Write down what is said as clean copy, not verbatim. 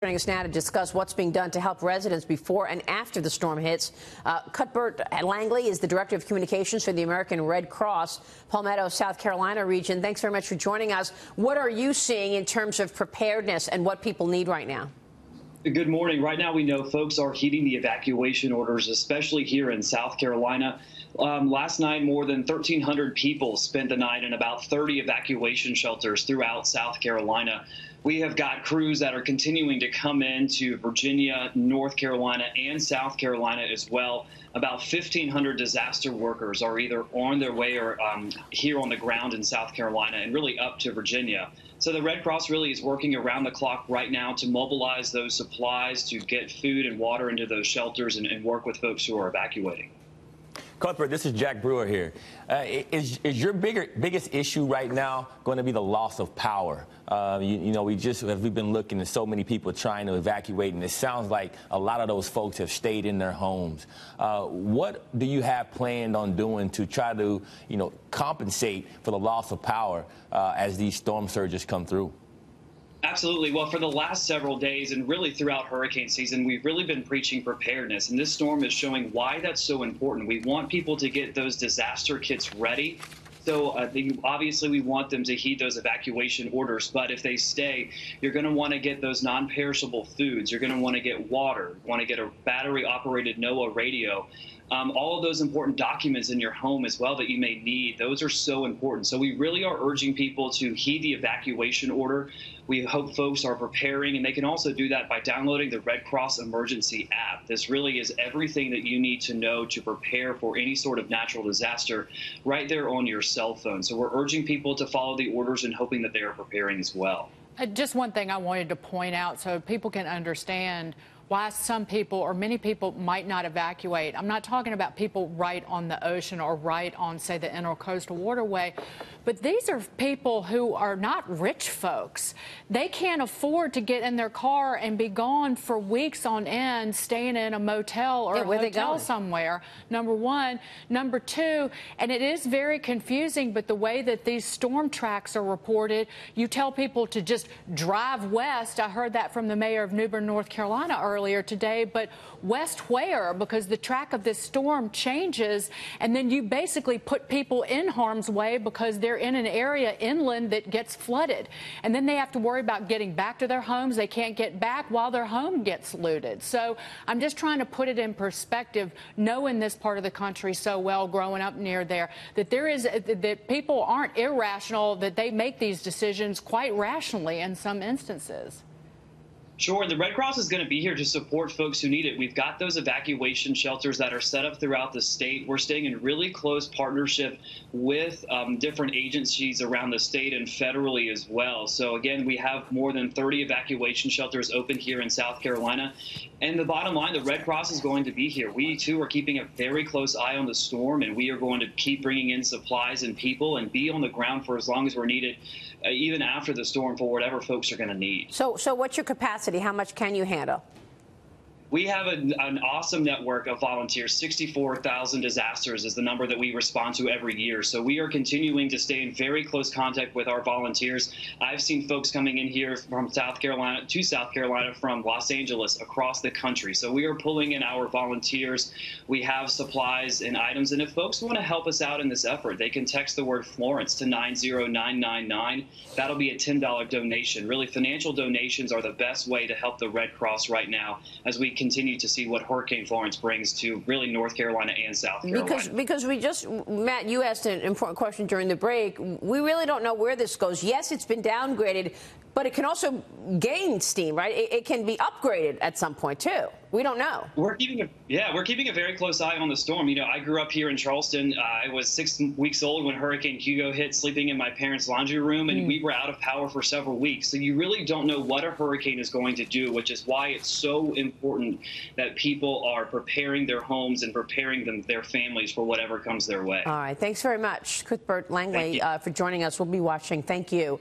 Joining us now to discuss what's being done to help residents before and after the storm hits. Cuthbert Langley is the Director of Communications for the American Red Cross, Palmetto, South Carolina region. Thanks very much for joining us. What are you seeing in terms of preparedness and what people need right now? Good morning. Right now, we know folks are heeding the evacuation orders, especially here in South Carolina. Last night, more than 1,300 people spent the night in about 30 evacuation shelters throughout South Carolina. We have got crews that are continuing to come into Virginia, North Carolina, and South Carolina as well. About 1,500 disaster workers are either on their way or here on the ground in South Carolina and really up to Virginia. So the Red Cross really is working around the clock right now to mobilize those supplies, to get food and water into those shelters and work with folks who are evacuating. Cuthbert, this is Jack Brewer here. Is your biggest issue right now going to be the loss of power? We've been looking at so many people trying to evacuate, and it sounds like a lot of those folks have stayed in their homes. What do you have planned on doing to try to, compensate for the loss of power as these storm surges come through? Absolutely. Well, for the last several days and really throughout hurricane season, we've really been preaching preparedness. And this storm is showing why that's so important. We want people to get those disaster kits ready. So obviously, we want them to heed those evacuation orders. But if they stay, you're going to want to get those non-perishable foods. You're going to want to get water, want to get a battery-operated NOAA radio. All of those important documents in your home as well that you may need, those are so important. So we really are urging people to heed the evacuation order. We hope folks are preparing, and they can also do that by downloading the Red Cross Emergency app. This really is everything that you need to know to prepare for any sort of natural disaster right there on your cell phone. So we're urging people to follow the orders and hoping that they are preparing as well. Just one thing I wanted to point out so people can understand why some people or many people might not evacuate. I'm not talking about people right on the ocean or right on, say, the intercoastal waterway, but these are people who are not rich folks. They can't afford to get in their car and be gone for weeks on end, staying in a motel or a hotel somewhere, number one. Number two, and it is very confusing, but the way that these storm tracks are reported, you tell people to just drive west. I heard that from the mayor of New Bern, North Carolina earlier today, but west where? Because the track of this storm changes, and then you basically put people in harm's way because they're in an area inland that gets flooded. And then they have to worry about getting back to their homes. They can't get back while their home gets looted. So I'm just trying to put it in perspective, knowing this part of the country so well, growing up near there, that people aren't irrational, that they make these decisions quite rationally in some instances. Sure. The Red Cross is going to be here to support folks who need it. We've got those evacuation shelters that are set up throughout the state. We're staying in really close partnership with different agencies around the state and federally as well. So, again, we have more than 30 evacuation shelters open here in South Carolina. And the bottom line, the Red Cross is going to be here. We, too, are keeping a very close eye on the storm, and we are going to keep bringing in supplies and people and be on the ground for as long as we're needed, even after the storm, for whatever folks are going to need. So what's your capacity? How much can you handle? We have an awesome network of volunteers. 64,000 disasters is the number that we respond to every year. So we are continuing to stay in very close contact with our volunteers. I've seen folks coming in here from South Carolina to South Carolina from Los Angeles, across the country. So we are pulling in our volunteers. We have supplies and items. And if folks want to help us out in this effort, they can text the word Florence to 90999. That'll be a $10 donation. Really, financial donations are the best way to help the Red Cross right now as we continue to see what Hurricane Florence brings to really North Carolina and South Carolina. Because we just, Matt, you asked an important question during the break. We really don't know where this goes. Yes, it's been downgraded, but it can also gain steam, right? It can be upgraded at some point, too. We don't know. We're keeping a very close eye on the storm. I grew up here in Charleston. I was 6 weeks old when Hurricane Hugo hit, sleeping in my parents' laundry room, and we were out of power for several weeks. So you really don't know what a hurricane is going to do, which is why it's so important that people are preparing their homes and preparing their families for whatever comes their way. All right. Thanks very much, Cuthbert Langley, for joining us. We'll be watching. Thank you.